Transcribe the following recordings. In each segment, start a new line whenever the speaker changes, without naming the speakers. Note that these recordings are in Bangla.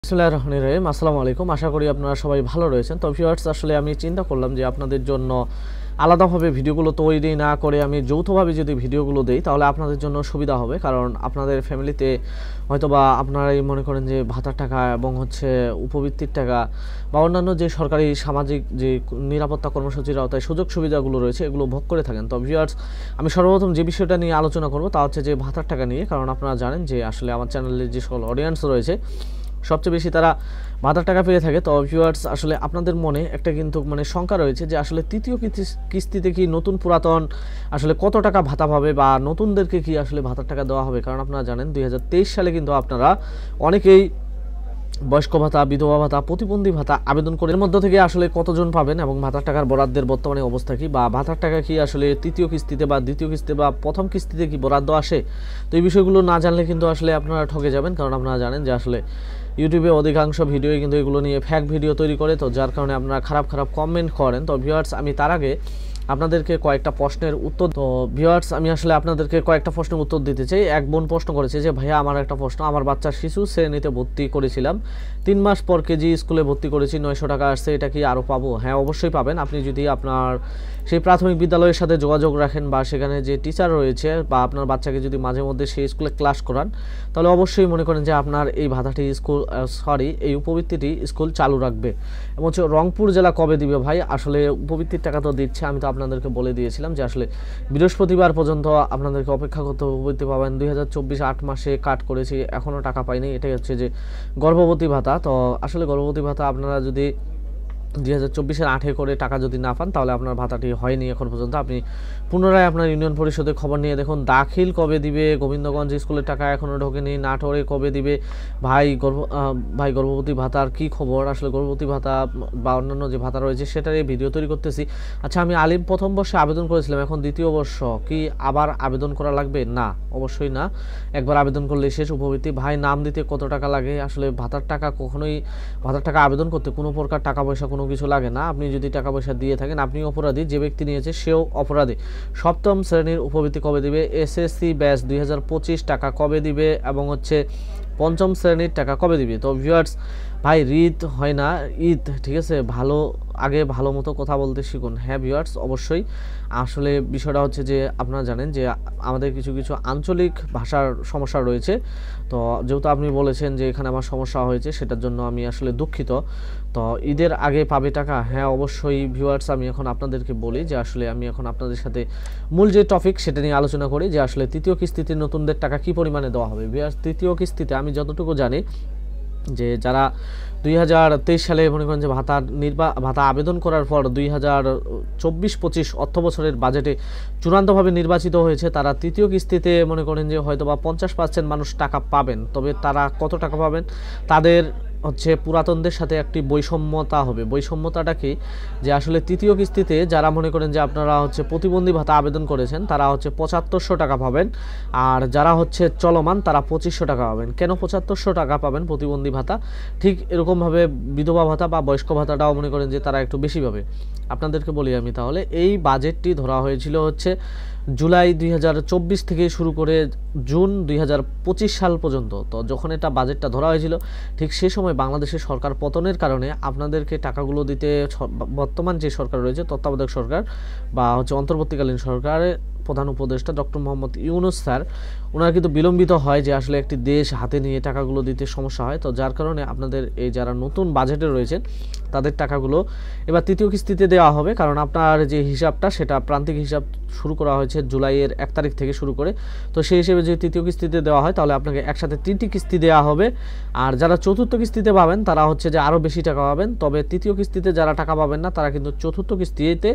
বিসমিল্লাহির রহমানির রহিম। আসসালামু আলাইকুম। আশা করি আপনারা সবাই ভালো রয়েছেন। তো ভিউয়ার্স, আসলে আমি চিন্তা করলাম যে আপনাদের জন্য আলাদাভাবে ভিডিওগুলো তৈরি না করে আমি যৌথভাবে যদি ভিডিওগুলো দেই তাহলে আপনাদের জন্য সুবিধা হবে। কারণ আপনাদের ফ্যামিলিতে হয়তোবা আপনারাই মনে করেন যে ভাতার টাকা এবং উপবৃত্তির টাকা বা অন্যান্য যে সরকারি সামাজিক যে নিরাপত্তা কর্মসূচির আওতায় সুযোগ সুবিধাগুলো রয়েছে এগুলো ভোগ করে থাকেন। তো ভিউয়ার্স, আমি সর্বপ্রথম যে বিষয়টা নিয়ে আলোচনা করব তা হচ্ছে যে ভাতার টাকা নিয়ে। কারণ আপনারা জানেন যে আসলে আমার চ্যানেলের যে সকল অডিয়েন্স রয়েছে সবচেয়ে বেশি তারা ভাতার টাকা পেয়ে থাকে। তো ভিউয়ার্স, আসলে আপনাদের মনে একটা কিন্তু শঙ্কা রয়েছে যে আসলে তৃতীয় কিস্তিতে কি নতুন পুরাতন আসলে কত টাকা ভাতা পাবে বা নতুনদেরকে কি আসলে ভাতার টাকা দেওয়া হবে। কারণ আপনারা জানেন 2023 সালে কিন্তু আপনারা অনেকেই বয়স্ক ভাতা, বিধবা ভাতা, প্রতিবন্ধী ভাতা আবেদন করে এর মধ্য থেকে আসলে কতজন পাবেন এবং ভাতার টাকার বরাদ্দের বর্তমানে অবস্থা কি, বা ভাতার টাকা কি আসলে তৃতীয় কিস্তিতে বা দ্বিতীয় কিস্তিতে বা প্রথম কিস্তিতে কি বরাদ্দ আসে। তো এই বিষয়গুলো না জানলে কিন্তু আসলে আপনারা ঠকে যাবেন। কারণ আপনারা জানেন যে আসলে ইউটিউবে অধিকাংশ ভিডিওই কিন্তু এগুলো নিয়ে ফ্যাক ভিডিও তৈরি করে, তো যার কারণে আপনারা খারাপ কমেন্ট করেন। তো ভিউয়ার্স, আমি তার আগে আপনাদেরকে কয়েকটা প্রশ্নের উত্তর আপনাদেরকে কয়েকটা প্রশ্নের উত্তর দিতে চাই। এক বোন প্রশ্ন করেছে যে ভাইয়া, আমার একটা প্রশ্ন, আমার বাচ্চার শিশু শ্রেণীতে ভর্তি করেছিলাম, 3 মাস পর কেজি স্কুলে ভর্তি করেছি, 900 টাকা আসছে, এটা কি আরও পাবো? হ্যাঁ, অবশ্যই পাবেন। আপনি যদি আপনার সেই প্রাথমিক বিদ্যালয়ের সাথে যোগাযোগ রাখেন বা সেখানে যে টিচার রয়েছে বা আপনার বাচ্চাকে যদি মাঝে মধ্যে সেই স্কুলে ক্লাস করান তাহলে অবশ্যই মনে করেন যে আপনার এই ভাতাটি এই উপবৃত্তিটি স্কুল চালু রাখবে। এবং রংপুর জেলা কবে দিবে ভাই? আসলে উপবৃত্তির টাকা তো দিচ্ছে, আমি তো আপনাদেরকে বলে দিয়েছিলাম যে আসলে বৃহস্পতিবার পর্যন্ত আপনাদেরকে অপেক্ষা করতে উপবৃত্তি পাবেন। 2024 8 মাসে কাট করেছি, এখনও টাকা পাইনি। এটাই হচ্ছে যে গর্ভবতী ভাতা। তো আসলে গর্ভবতী ভাতা আপনারা যদি 2024-এর 8-এ করে টাকা যদি না পান তাহলে আপনার ভাতাটি হয়নি এখন পর্যন্ত। আপনি পুনরায় আপনার ইউনিয়ন পরিষদে খবর নিয়ে দেখুন দাখিল কবে দিবে। গোবিন্দগঞ্জ স্কুলের টাকা এখনও ঢোকেনি। নাটোরে কবে দিবে ভাই? গর্ভবতী ভাতার কি খবর? আসলে গর্ভবতী ভাতা বা অন্যান্য যে ভাতা রয়েছে সেটার এই ভিডিও তৈরি করতেছি। আচ্ছা, আমি আলিম প্রথম বর্ষে আবেদন করেছিলাম, এখন দ্বিতীয় বর্ষ, কি আবার আবেদন করা লাগবে? না, অবশ্যই না। একবার আবেদন করলে শেষ উপবৃত্তি। ভাই, নাম দিতে কত টাকা লাগে? আসলে ভাতার টাকা আবেদন করতে কোনো প্রকার টাকা পয়সা কোনো কিছু লাগে না। আপনি যদি টাকা পয়সা দিয়ে থাকেন আপনি অপরাধী, যে ব্যক্তি নিয়েছে সেও অপরাধী। সপ্তম শ্রেণীর উপবৃত্তি কবে দিবে? এসএসসি ব্যাচ 2025 টাকা কবে দিবে এবং পঞ্চম শ্রেণীর টাকা কবে দিবে? তো ভিউয়ার্স, ভাই ঈদ হয় না, ঈদ ঠিক আছে, আগে ভালো মতো কথা বলতে শিখুন। হ্যাঁ ভিউয়ার্স, অবশ্যই। আসলে বিষয়টা হচ্ছে যে আপনারা জানেন যে আমাদের কিছু কিছু আঞ্চলিক ভাষার সমস্যা রয়েছে। তো যেহেতু আপনি বলেছেন যে এখানে আমার সমস্যা হয়েছে, সেটার জন্য আমি আসলে দুঃখিত। তো ঈদের আগে পাবে টাকা? হ্যাঁ অবশ্যই ভিউয়ার্স। আমি এখন আপনাদেরকে বলি যে আসলে আমি এখন আপনাদের সাথে মূল যে টপিক সেটা নিয়ে আলোচনা করি যে আসলে তৃতীয় কিস্তিতে নতুনদের টাকা কি পরিমাণে দেওয়া হবে। ভিউয়ার্স, তৃতীয় কিস্তিতে আমি যতটুকু জানি যে যারা 2023 সালে মনে করেন যে ভাতা আবেদন করার পর 2024-25 অর্থ বছরের বাজেটে চূড়ান্তভাবে নির্বাচিত হয়েছে, তারা তৃতীয় কিস্তিতে মনে করেন যে হয়তোবা 50% মানুষ টাকা পাবেন। তবে তারা কত টাকা পাবেন? তাদের পুরাতনদের সাথে একটি বৈষম্যতা হবে। বৈষম্যতাটা কি? যে আসলে তৃতীয় কিস্তিতে যারা মনে করেন যে আপনারা প্রতিবন্ধী ভাতা আবেদন করেছেন তারা 7500 টাকা পাবেন, আর যারা চলমান তারা 2500 টাকা পাবেন। কেন 7500 টাকা পাবেন প্রতিবন্ধী ভাতা? ঠিক এরকমভাবে বিধবা ভাতা বা বয়স্ক ভাতাটাও মনে করেন যে তারা একটু বেশি পাবে। আপনাদেরকে বলি আমি তাহলে, এই বাজেটটি ধরা হয়েছিল জুলাই 2024 থেকে শুরু করে জুন 2025 সাল পর্যন্ত। তো যখন এটা বাজেটটা ধরা হয়েছিল ঠিক সে সময় বাংলাদেশের সরকার পতনের কারণে আপনাদেরকে টাকাগুলো দিতে বর্তমান যে সরকার রয়েছে, তত্ত্বাবধায়ক সরকার বা অন্তর্বর্তীকালীন সরকারের প্রধান উপদেষ্টা ডক্টর মোহাম্মদ ইউনূস স্যার, ওনার কিন্তু বিলম্বিত হয় যে আসলে একটি দেশ হাতে নিয়ে টাকাগুলো দিতে সমস্যা হয়। তো যার কারণে আপনাদের এই যারা নতুন বাজেটে রয়েছেন তাদের টাকাগুলো এবার তৃতীয় কিস্তিতে দেওয়া হবে। কারণ আপনার যে হিসাবটা সেটা প্রান্তিক হিসাব শুরু করা হয়েছে জুলাইয়ের 1 তারিখ থেকে শুরু করে। তো সেই হিসেবে যদি তৃতীয় কিস্তিতে দেওয়া হয় তাহলে আপনাকে একসাথে 3টি কিস্তি দেওয়া হবে। আর যারা চতুর্থ কিস্তিতে পাবেন তারা যে আরও বেশি টাকা পাবেন। তবে তৃতীয় কিস্তিতে যারা টাকা পাবেন না তারা কিন্তু চতুর্থ কিস্তিতে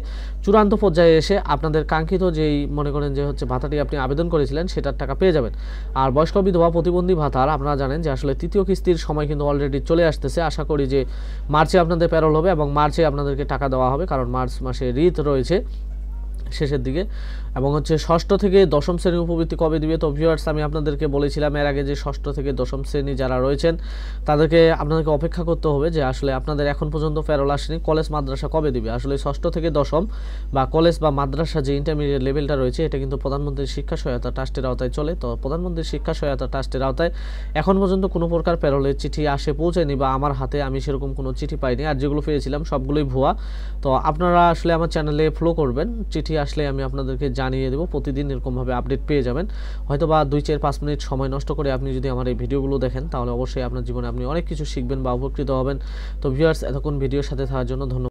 চূড়ান্ত পর্যায়ে এসে আপনাদের কাঙ্ক্ষিত যেই মনে করেন যে ভাতাটি আপনি আবেদন করেছিলেন সেটার টাকা পেয়ে যাবেন। আর বয়স্ক বিধবা প্রতিবন্ধী ভাতার আপনারা জানেন যে আসলে তৃতীয় কিস্তির সময় কিন্তু অলরেডি চলে আসতেছে। আশা করি যে মার্চে আপনাদের প্যারোল হবে এবং মার্চে আপনাদেরকে টাকা দেওয়া হবে, কারণ মার্চ মাসে ঈদ রয়েছে। শেষের দিকে, এবং হচ্ছে ষষ্ঠ থেকে দশম শ্রেণীর উপবৃত্তি কবে দিবে। তো ভিউয়ার্স আমি আপনাদেরকে বলেছিলাম এর আগে যে ষষ্ঠ থেকে দশম শ্রেণী যারা রয়েছেন আপনাদেরকে অপেক্ষা করতে হবে যে আসলে আপনাদের এখন পর্যন্ত প্যারোল আসেনি, কলেজ মাদ্রাসা কবে দিবে। আসলে ষষ্ঠ থেকে দশম বা কলেজ বা মাদ্রাসা যে ইন্টারমিডিয়েট লেভেলটা রয়েছে এটা কিন্তু প্রধানমন্ত্রীর শিক্ষা সহায়তা ট্রাস্টের আওতায় চলে। তো প্রধানমন্ত্রীর শিক্ষা সহায়তা ট্রাস্টের আওতায় এখন পর্যন্ত কোনো প্রকার প্যারোলের চিঠি পৌঁছায়নি, বা আমার হাতে আমি সেরকম কোনো চিঠি পাইনি, আর যেগুলো পেয়েছিলাম সবগুলোই ভুয়া। তো আপনারা আসলে আমার চ্যানেলে ফলো করবেন, চিঠি আসলে আমি আপনাদেরকে জানিয়ে দেবো, প্রতিদিন এরকমভাবে আপডেট পেয়ে যাবেন। হয়তো বা 2-4-5 মিনিট সময় নষ্ট করে আপনি যদি আমার এই ভিডিওগুলো দেখেন তাহলে অবশ্যই আপনার জীবনে আপনি অনেক কিছু শিখবেন বা উপকৃত হবেন। তো ভিউয়ার্স এতক্ষণ ভিডিওর সাথে থাকার জন্য ধন্যবাদ।